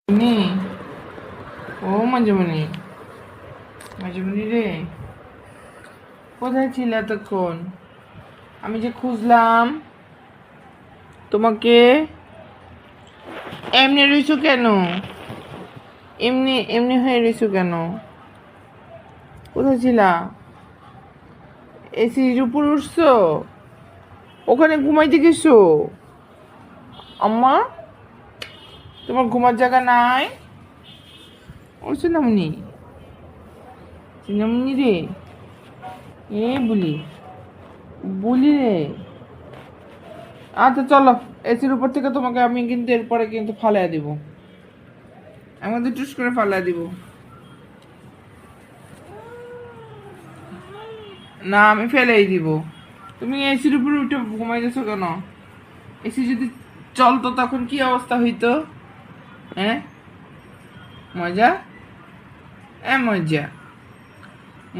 নি ও মাঝুমণি, মাঝুমণি রে, কোথায় ছিল এতক্ষণ? আমি যে খুঁজলাম তোমাকে। এমনি রইছো কেন? এমনি এমনি হয়ে রইছো কেন? কোথায় ছিলা? এসির উপর উঠছো? ওখানে ঘুমাইতে গেছো? আম্মা, তোমার ঘুমার জায়গা নাই? ও চিনামনি, চিনামনি রে, এ বলি, বলি রে। আচ্ছা চলো, এসির উপর থেকে তোমাকে আমি কিন্তু এরপরে কিন্তু ফালাই দিব। আমি কিন্তু টুস করে ফালাই দিব। না, আমি ফেলেই দিব। তুমি এসির উপরে উঠে ঘুমাই গেছো কেন? এসি যদি চলতো তখন কি অবস্থা হইতো? হ্যাঁ, মজা, মজা,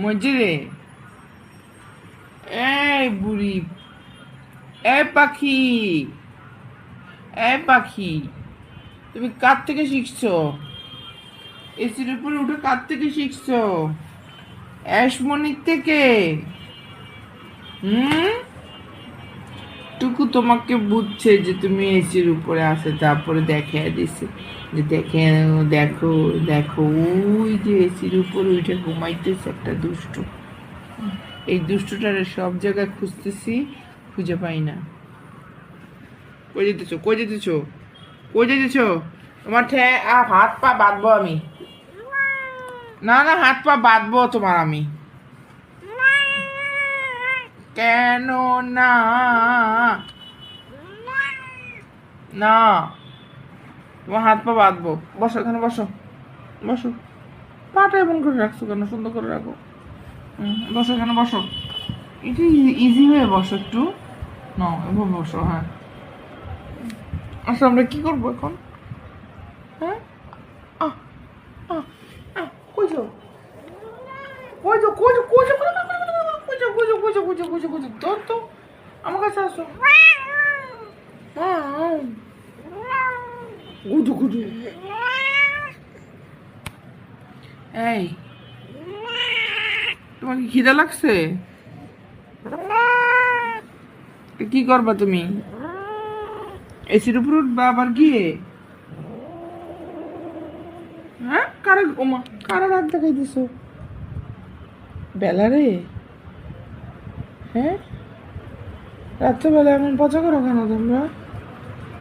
মজা রে। এই বুড়ি, পাখি, পাখি, তুমি কার থেকে শিখছো? এসির উপরে উঠে কার থেকে শিখছো? অ্যাশমনির থেকে? হুম, টুকু তোমাকে বুঝছে যে তুমি এসির উপরে আসে, তারপরে দেখে দিছে যে দেখে, দেখো দেখো, ওই যে এসির উপরে উঠে ঘুমাইতেছে একটা দুষ্টু। এই দুষ্টুটারে সব জায়গায় খুঁজতেছি, খুঁজে পাই না। কই যেতেছো, কই যেতেছো, কই যেতেছো? তোমার হাত পা বাঁধবো আমি। না না, হাত পা বাঁধবো তোমার আমি। কেন? না না, তোমার হাত পা বাঁধবো। বসো এখানে, বসো, বসো। পাটা এমন করে রাখছো কেন? সুন্দর করে রাখো। বসো এখানে, বসো। এটা ইজি হয়ে বসো একটু। না, এভাবে বসো। হ্যাঁ, আচ্ছা আমরা কি করবো এখন? হ্যাঁ, আহ আহ আহ, কই যাও, কই যাও, কই যাও, কই যাও, কই যাও, কই যাও, কই যাও, কই যাও, কই যাও, কই যাও, কই যাও, তো আমার কাছে আসো। গুজু গুজু। এই, তোমার কি খিদা লাগছে? কি করবা তুমি? এসির উপর উঠবা আবার গিয়ে? হ্যাঁ, কারা ওমা, কারা রাত দেখাই দিছো বেলা রে? হ্যাঁ, রাত্রেবেলা এমন পচা করো কেন তোমরা?